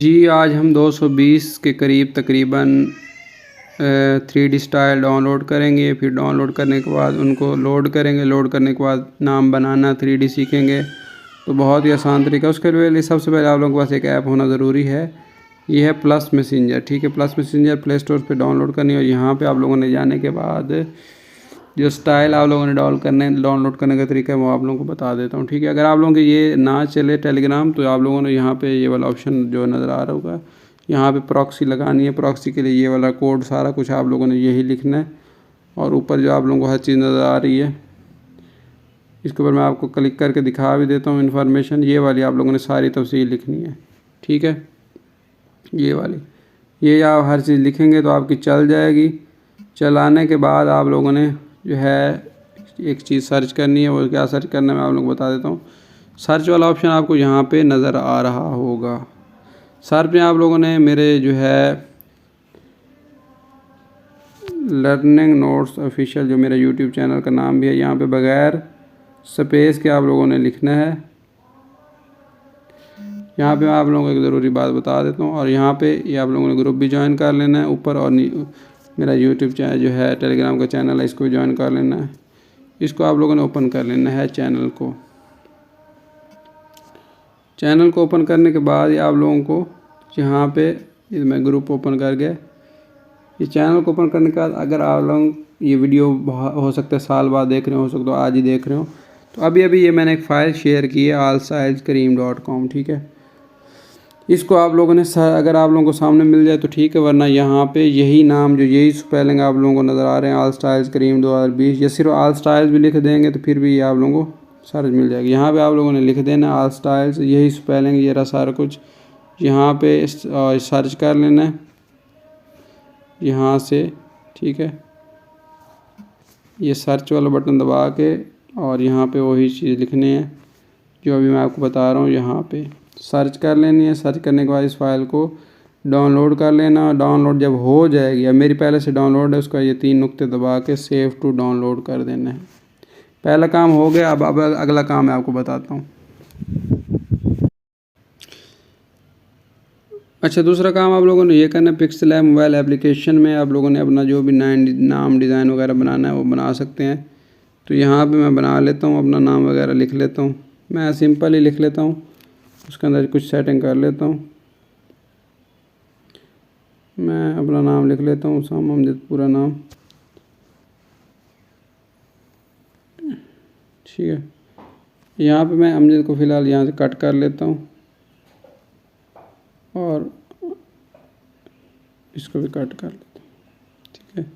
जी, आज हम 220 के करीब तकरीबन 3D स्टाइल डाउनलोड करेंगे। फिर डाउनलोड करने के बाद उनको लोड करेंगे। लोड करने के बाद नाम बनाना 3D सीखेंगे। तो बहुत ही आसान तरीका है। उसके लिए सबसे पहले आप लोगों के पास एक ऐप होना ज़रूरी है। ये है प्लस मैसेंजर। ठीक है, प्लस मैसेंजर प्ले स्टोर पे डाउनलोड करनी है। और यहाँ पे आप लोगों ने जाने के बाद जो स्टाइल आप लोगों ने डाउनलोड करने का तरीका है वो आप लोगों को बता देता हूँ। ठीक है, अगर आप लोगों के ये ना चले टेलीग्राम तो आप लोगों ने यहाँ पे ये वाला ऑप्शन जो नज़र आ रहा होगा, यहाँ पे प्रॉक्सी लगानी है। प्रॉक्सी के लिए ये वाला कोड सारा कुछ आप लोगों ने यही लिखना है। और ऊपर जो आप लोगों को हर चीज़ नज़र आ रही है, इसके ऊपर मैं आपको क्लिक करके दिखा भी देता हूँ इन्फॉर्मेशन। ये वाली आप लोगों ने सारी तफसील लिखनी है। ठीक है, ये वाली ये आप हर चीज़ लिखेंगे तो आपकी चल जाएगी। चलाने के बाद आप लोगों ने जो है एक चीज़ सर्च करनी है। वो क्या सर्च करना है मैं आप लोगों को बता देता हूँ। सर्च वाला ऑप्शन आपको यहाँ पे नज़र आ रहा होगा। सर्च में आप लोगों ने मेरे जो है लर्निंग नोट्स ऑफिशियल, जो मेरा यूट्यूब चैनल का नाम भी है, यहाँ पे बगैर स्पेस के आप लोगों ने लिखना है। यहाँ पे मैं आप लोगों को एक ज़रूरी बात बता देता हूँ। और यहाँ पे ये आप लोगों ने ग्रुप भी ज्वाइन कर लेना है ऊपर। और मेरा यूट्यूब चैनल जो है टेलीग्राम का चैनल है, इसको भी ज्वाइन कर लेना है। इसको आप लोगों ने ओपन कर लेना है चैनल को। चैनल को ओपन करने के बाद ये आप लोगों को यहाँ पे मैं ग्रुप ओपन कर गया। ये चैनल को ओपन करने के बाद अगर आप लोग ये वीडियो हो सकता है साल बाद देख रहे हो सकता है आज ही देख रहे हो, तो अभी अभी ये मैंने एक फ़ाइल शेयर की है allstyleskareem.com। ठीक है, इसको आप लोगों ने अगर आप लोगों को सामने मिल जाए तो ठीक है, वरना यहाँ पे यही नाम जो यही स्पेलिंग आप लोगों को नज़र आ रहे हैं ऑल स्टाइल्स करीम 2020, या सिर्फ ऑल स्टाइल्स भी लिख देंगे तो फिर भी ये आप लोगों को सर्च मिल जाएगी। यहाँ पे आप लोगों ने लिख देना ऑल स्टाइल्स, यही स्पेलिंग ये रहा सारा कुछ। यहाँ पे सर्च कर लेना है यहाँ से। ठीक है, ये सर्च वाला बटन दबा के और यहाँ पे वही चीज़ लिखनी है जो अभी मैं आपको बता रहा हूँ। यहाँ पे सर्च कर लेनी है। सर्च करने के बाद इस फाइल को डाउनलोड कर लेना। डाउनलोड जब हो जाएगी, अब मेरी पहले से डाउनलोड है, उसका ये 3 नुक्ते दबा के सेव टू डाउनलोड कर देना है। पहला काम हो गया। अब अगला काम मैं आपको बताता हूँ। अच्छा, दूसरा काम आप लोगों ने ये करना है, पिक्सल ऐप मोबाइल एप्लीकेशन में आप लोगों ने अपना जो भी नाम डिज़ाइन वगैरह बनाना है वो बना सकते हैं। तो यहाँ पे मैं बना लेता हूँ, अपना नाम वगैरह लिख लेता हूँ। मैं सिंपल ही लिख लेता हूँ, उसके अंदर कुछ सेटिंग कर लेता हूँ। मैं अपना नाम लिख लेता हूँ, उसामा अमजद, पूरा नाम। ठीक है, यहाँ पे मैं अमजद को फ़िलहाल यहाँ से कट कर लेता हूँ और इसको भी कट कर लेता हूँ। ठीक है,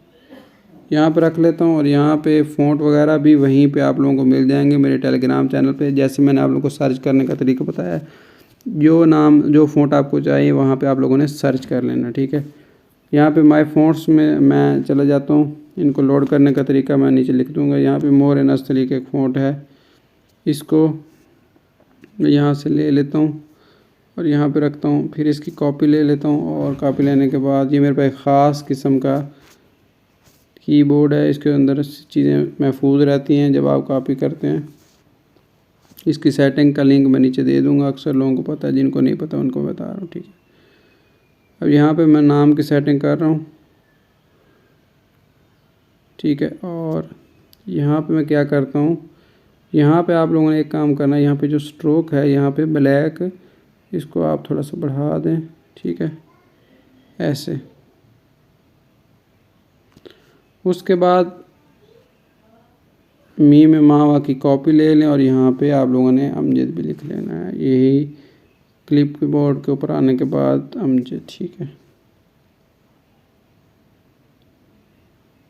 यहाँ पे रख लेता हूँ। और यहाँ पे फ़ॉन्ट वगैरह भी वहीं पे आप लोगों को मिल जाएंगे मेरे टेलीग्राम चैनल पे। जैसे मैंने आप लोगों को सर्च करने का तरीका बताया है, जो नाम जो फ़ॉन्ट आपको चाहिए वहाँ पे आप लोगों ने सर्च कर लेना। ठीक है, यहाँ पे माय फ़ॉन्ट्स में मैं चला जाता हूँ। इनको लोड करने का तरीका मैं नीचे लिख दूँगा। यहाँ पे मोर एन असली का एक फ़ॉन्ट है, इसको मैं यहाँ से ले लेता हूँ और यहाँ पे रखता हूँ। फिर इसकी कॉपी ले लेता हूँ और कॉपी लेने के बाद ये मेरे पास एक ख़ास किस्म का कीबोर्ड है, इसके अंदर चीज़ें महफूज रहती हैं जब आप कॉपी करते हैं। इसकी सेटिंग का लिंक मैं नीचे दे दूँगा, अक्सर लोगों को पता है, जिनको नहीं पता उनको बता रहा हूँ। ठीक है, अब यहाँ पे मैं नाम की सेटिंग कर रहा हूँ। ठीक है, और यहाँ पे मैं क्या करता हूँ, यहाँ पे आप लोगों ने एक काम करना है, यहाँ पे जो स्ट्रोक है यहाँ पे ब्लैक, इसको आप थोड़ा सा बढ़ा दें। ठीक है, ऐसे। उसके बाद मी में मावा की कॉपी ले लें और यहाँ पे आप लोगों ने अमजद भी लिख लेना है, यही क्लिप के बोर्ड के ऊपर आने के बाद अमजद। ठीक है,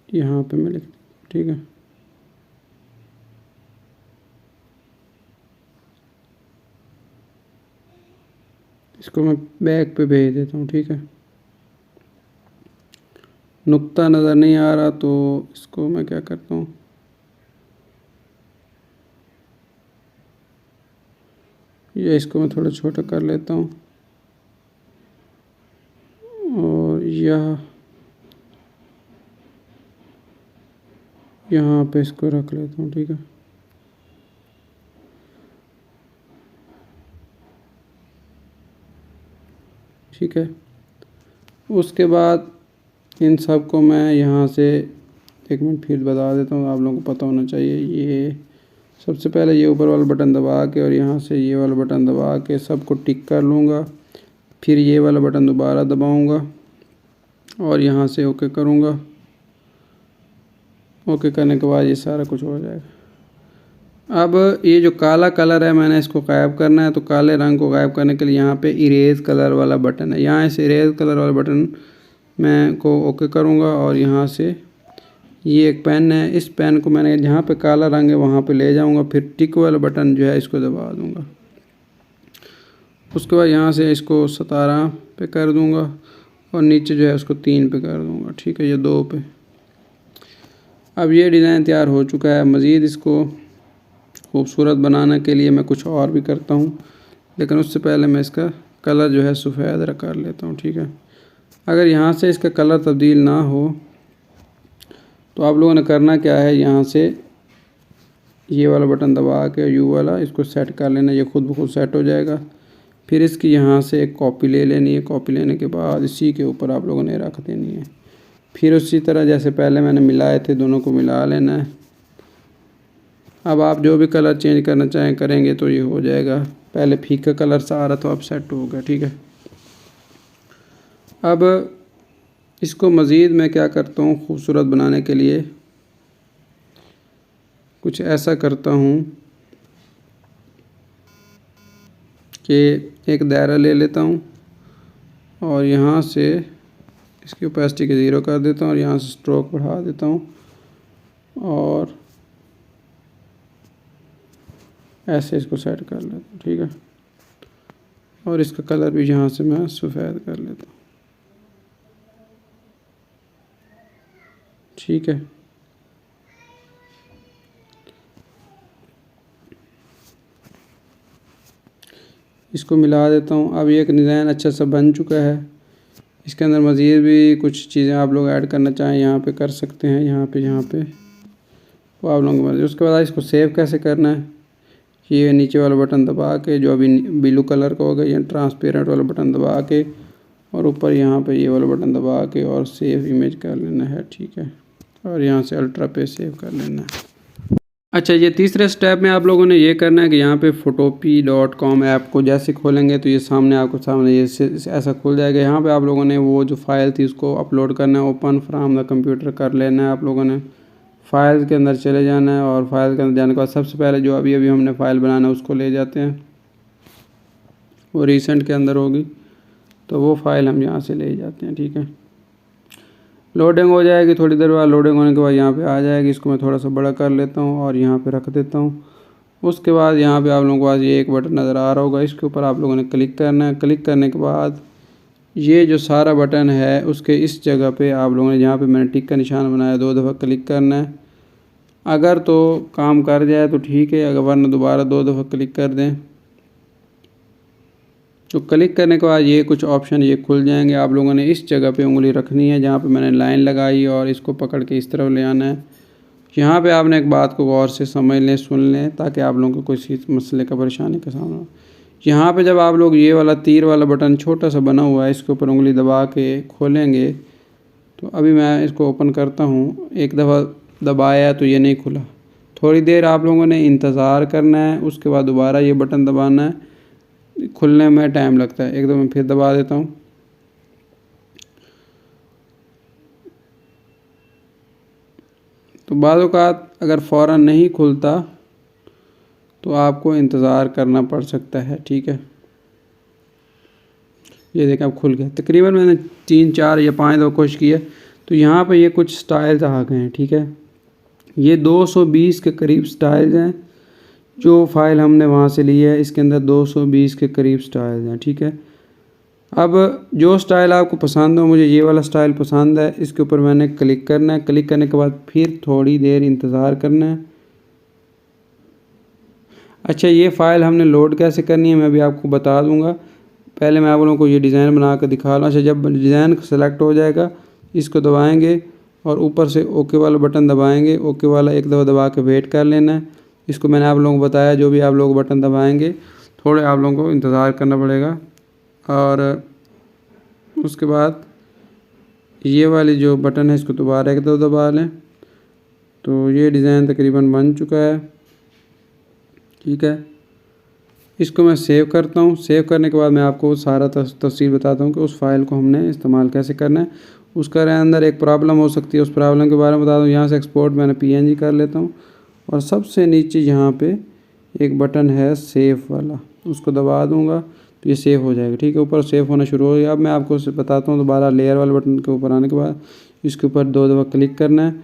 यहाँ पे मैं लिख दूँ। ठीक है, इसको मैं बैक पे भेज देता हूँ। ठीक है, नुक्ता नज़र नहीं आ रहा तो इसको मैं क्या करता हूँ, ये इसको मैं थोड़ा छोटा कर लेता हूँ और यह यहाँ पे इसको रख लेता हूँ। ठीक है, ठीक है। उसके बाद इन सब को मैं यहाँ से 1 मिनट फिर बता देता हूँ, आप लोगों को पता होना चाहिए। ये सबसे पहले ये ऊपर वाला बटन दबा के और यहाँ से ये वाला बटन दबा के सबको टिक कर लूँगा। फिर ये वाला बटन दोबारा दबाऊँगा और यहाँ से ओके करूँगा। ओके करने के बाद ये सारा कुछ हो जाएगा। अब ये जो काला कलर है मैंने इसको गायब करना है, तो काले रंग को गायब करने के लिए यहाँ पे इरेज कलर वाला बटन है, यहाँ से इरेज कलर वाला बटन मैं को ओके करूँगा और यहाँ से ये एक पेन है, इस पेन को मैंने जहाँ पे काला रंग है वहाँ पे ले जाऊँगा, फिर टिक वाला बटन जो है इसको दबा दूँगा। उसके बाद यहाँ से इसको 17 पे कर दूँगा और नीचे जो है उसको 3 पे कर दूँगा। ठीक है, ये 2 पे। अब ये डिज़ाइन तैयार हो चुका है। मज़ीद इसको खूबसूरत बनाने के लिए मैं कुछ और भी करता हूँ, लेकिन उससे पहले मैं इसका कलर जो है सफ़ेद कर लेता हूँ। ठीक है, अगर यहाँ से इसका कलर तब्दील ना हो तो आप लोगों ने करना क्या है, यहाँ से ये वाला बटन दबा के यू वाला इसको सेट कर लेना, ये खुद ब खुद सेट हो जाएगा। फिर इसकी यहाँ से एक कॉपी ले लेनी है, कॉपी लेने के बाद इसी के ऊपर आप लोगों ने रख देनी है। फिर उसी तरह जैसे पहले मैंने मिलाए थे दोनों को मिला लेना है। अब आप जो भी कलर चेंज करना चाहें करेंगे तो ये हो जाएगा। पहले फीका कलर सा आ रहा था, अब सेट हो गया। ठीक है, अब इसको मज़ीद मैं क्या करता हूँ, खूबसूरत बनाने के लिए कुछ ऐसा करता हूँ कि एक दायरा ले लेता हूँ और यहाँ से इसकी ओपेसिटी के 0 कर देता हूँ और यहाँ से स्ट्रोक बढ़ा देता हूँ और ऐसे इसको सेट कर लेता हूँ। ठीक है, और इसका कलर भी यहाँ से मैं सफ़ेद कर लेता हूँ। ठीक है, इसको मिला देता हूँ। अब ये एक डिज़ाइन अच्छा सा बन चुका है। इसके अंदर मज़ीद भी कुछ चीज़ें आप लोग ऐड करना चाहें यहाँ पे कर सकते हैं, यहाँ पे वो आप लोगों की मर्ज़ी। उसके बाद इसको सेव कैसे करना है, ये नीचे वाला बटन दबा के जो अभी ब्लू कलर का होगा, ये ट्रांसपेरेंट वाला बटन दबा के और ऊपर यहाँ पे ये वाला बटन दबा के और सेव इमेज कर लेना है। ठीक है, और यहाँ से अल्ट्रा पे सेव कर लेना है। अच्छा, ये तीसरे स्टेप में आप लोगों ने ये करना है कि यहाँ पे photopea.com ऐप को जैसे खोलेंगे तो ये सामने ये ऐसा खुल जाएगा। यहाँ पे आप लोगों ने वो जो फाइल थी उसको अपलोड करना है, ओपन फ्रॉम द कंप्यूटर कर लेना है। आप लोगों ने फाइल के अंदर चले जाना है और फाइल के अंदर जाने के बाद सबसे पहले जो अभी हमने फ़ाइल बनाना है उसको ले जाते हैं, वो रिसेंट के अंदर होगी, तो वो फ़ाइल हम यहाँ से ले जाते हैं। ठीक है, लोडिंग हो जाएगी, थोड़ी देर बाद लोडिंग होने के बाद यहाँ पे आ जाएगी। इसको मैं थोड़ा सा बड़ा कर लेता हूँ और यहाँ पे रख देता हूँ। उसके बाद यहाँ पे आप लोगों के पास ये एक बटन नज़र आ रहा होगा, इसके ऊपर आप लोगों ने क्लिक करना है। क्लिक करने के बाद ये जो सारा बटन है उसके इस जगह पे आप लोगों ने जहाँ पे मैंने टिक का निशान बनाया 2 दफ़ा क्लिक करना है। अगर तो काम कर जाए तो ठीक है, अगर वरना दोबारा 2 दफ़ा क्लिक कर दें। तो क्लिक करने के बाद ये कुछ ऑप्शन ये खुल जाएंगे। आप लोगों ने इस जगह पे उंगली रखनी है जहाँ पे मैंने लाइन लगाई और इसको पकड़ के इस तरफ ले आना है। यहाँ पे आपने एक बात को गौर से समझ लें, सुन लें, ताकि आप लोगों को कोई मसले का परेशानी का सामना हो। यहाँ पे जब आप लोग ये वाला तीर वाला बटन छोटा सा बना हुआ है इसके ऊपर उंगली दबा के खोलेंगे, तो अभी मैं इसको ओपन करता हूँ। एक दफ़ा दबाया तो ये नहीं खुला, थोड़ी देर आप लोगों ने इंतज़ार करना है, उसके बाद दोबारा ये बटन दबाना है, खुलने में टाइम लगता है। एक दफ़ा मैं फिर दबा देता हूँ। तो बाद औक़ात अगर फ़ौरन नहीं खुलता तो आपको इंतज़ार करना पड़ सकता है। ठीक है, ये देखें अब खुल गया। तकरीबन मैंने 3, 4 या 5 दफ़ा कोशिश की है, तो यहाँ पे ये कुछ स्टाइल्स आ गए हैं। ठीक है, ये 220 के करीब स्टाइल्स हैं जो फ़ाइल हमने वहाँ से ली है। इसके अंदर 220 के करीब स्टाइल्स हैं। ठीक है, अब जो स्टाइल आपको पसंद हो, मुझे ये वाला स्टाइल पसंद है, इसके ऊपर मैंने क्लिक करना है। क्लिक करने के बाद फिर थोड़ी देर इंतज़ार करना है। अच्छा, ये फ़ाइल हमने लोड कैसे करनी है मैं भी आपको बता दूंगा। पहले मैं आप लोगों को ये डिज़ाइन बना कर दिखा लूँ। अच्छा, जब डिज़ाइन सेलेक्ट हो जाएगा इसको दबाएंगे और ऊपर से ओके वाला बटन दबाएंगे। ओके वाला एक दफ़ा दबा के वेट कर लेना है। इसको मैंने आप लोगों को बताया, जो भी आप लोग बटन दबाएंगे थोड़े आप लोगों को इंतज़ार करना पड़ेगा और उसके बाद ये वाली जो बटन है इसको दोबारा एक दो दबा लें। तो ये डिज़ाइन तकरीबन बन चुका है। ठीक है, इसको मैं सेव करता हूँ। सेव करने के बाद मैं आपको सारा तफसील बताता हूँ कि उस फाइल को हमने इस्तेमाल कैसे करना है। उसका अंदर एक प्रॉब्लम हो सकती है, उस प्रॉब्लम के बारे में बता दूँ। यहाँ से एक्सपोर्ट मैंने PNG कर लेता हूँ और सबसे नीचे यहाँ पे एक बटन है सेव वाला, उसको दबा दूँगा तो ये सेव हो जाएगा। ठीक है, ऊपर सेव होना शुरू हो गया। अब मैं आपको बताता हूँ दोबारा लेयर वाले बटन के ऊपर आने के बाद इसके ऊपर 2 दफ़ा क्लिक करना है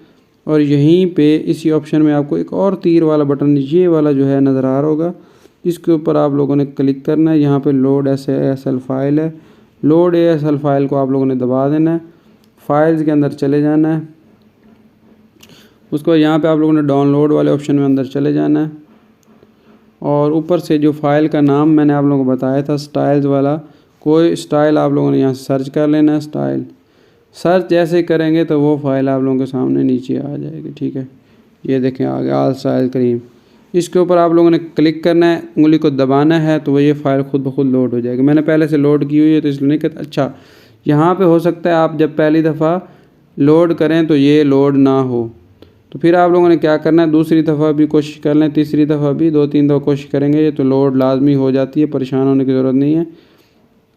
और यहीं पे इसी ऑप्शन में आपको एक और तीर वाला बटन ये वाला जो है नज़र आ रहा होगा, इसके ऊपर आप लोगों ने क्लिक करना है। यहाँ पे लोड ASL फाइल है, लोड ASL फाइल को आप लोगों ने दबा देना है, फाइल्स के अंदर चले जाना है। उसके बाद यहाँ पे आप लोगों ने डाउनलोड वाले ऑप्शन में अंदर चले जाना है और ऊपर से जो फाइल का नाम मैंने आप लोगों को बताया था स्टाइल्स वाला, कोई स्टाइल आप लोगों ने यहाँ से सर्च कर लेना है। स्टाइल सर्च जैसे करेंगे तो वो फाइल आप लोगों के सामने नीचे आ जाएगी। ठीक है, ये देखें आ गया ऑल स्टाइल करीम। इसके ऊपर आप लोगों ने क्लिक करना है, उंगली को दबाना है तो वो ये फ़ाइल खुद ब खुद लोड हो जाएगी। मैंने पहले से लोड की हुई है तो इसलिए नहीं कहता। अच्छा, यहाँ पे हो सकता है आप जब पहली दफ़ा लोड करें तो ये लोड ना हो, तो फिर आप लोगों ने क्या करना है, दूसरी दफ़ा भी कोशिश कर लें, तीसरी दफ़ा भी, 2-3 दफ़ा कोशिश करेंगे ये तो लोड लाजमी हो जाती है। परेशान होने की ज़रूरत नहीं है।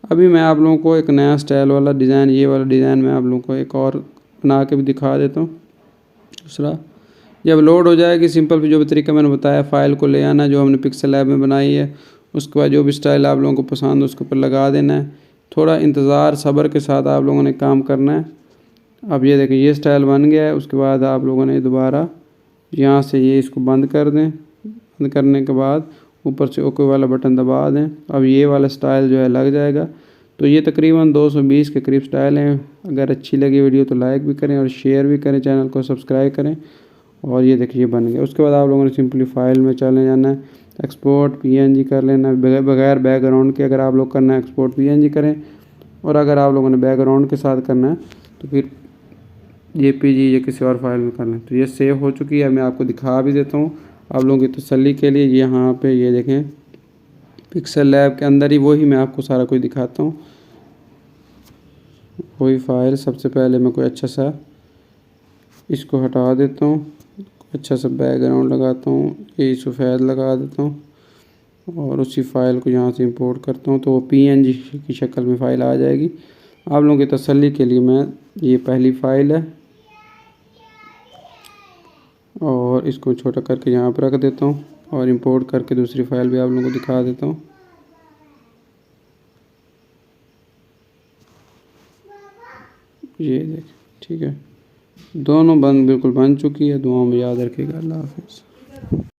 अभी मैं आप लोगों को एक नया स्टाइल वाला डिज़ाइन, ये वाला डिज़ाइन मैं आप लोगों को एक और बना के भी दिखा देता हूँ। दूसरा, जब लोड हो जाएगी सिंपल जो भी तरीका मैंने बताया, फ़ाइल को ले आना जो हमने पिक्सल लैब में बनाई है। उसके बाद जो भी स्टाइल आप लोगों को पसंद है उसके ऊपर लगा देना है। थोड़ा इंतज़ार सब्र के साथ आप लोगों ने काम करना है। अब ये देखें ये स्टाइल बन गया है। उसके बाद आप लोगों ने दोबारा यहाँ से ये इसको बंद कर दें। बंद करने के बाद ऊपर से ओके वाला बटन दबा दें। अब ये वाला स्टाइल जो है लग जाएगा। तो ये तकरीबन 220 के करीब स्टाइल हैं। अगर अच्छी लगी वीडियो तो लाइक भी करें और शेयर भी करें, चैनल को सब्सक्राइब करें। और ये देखिए बन गया। उसके बाद आप लोगों ने सिंपली फाइल में चले जाना है, एक्सपोर्ट PNG कर लेना बगैर बैकग्राउंड के। अगर आप लोग करना है एक्सपोर्ट PNG करें, और अगर आप लोगों ने बैकग्राउंड के साथ करना है तो फिर JPG या किसी और फाइल में करना है। तो ये सेव हो चुकी है, मैं आपको दिखा भी देता हूँ आप लोगों की तसल्ली के लिए। यहाँ पे ये देखें पिक्सल लैब के अंदर ही वही मैं आपको सारा कुछ दिखाता हूँ। वही फाइल सबसे पहले मैं कोई अच्छा सा इसको हटा देता हूँ, अच्छा सा बैकग्राउंड लगाता हूँ, ये सफ़ेद लगा देता हूँ और उसी फ़ाइल को यहाँ से इंपोर्ट करता हूँ तो वो PNG की शक्ल में फ़ाइल आ जाएगी। आप लोगों की तसल्ली के लिए मैं ये पहली फ़ाइल है और इसको छोटा करके यहाँ पर रख देता हूँ और इंपोर्ट करके दूसरी फ़ाइल भी आप लोगों को दिखा देता हूँ। ये देख, ठीक है, दोनों बिल्कुल बन चुकी है। दुआओं में याद रखिएगा। अल्लाह हाफ़िज़।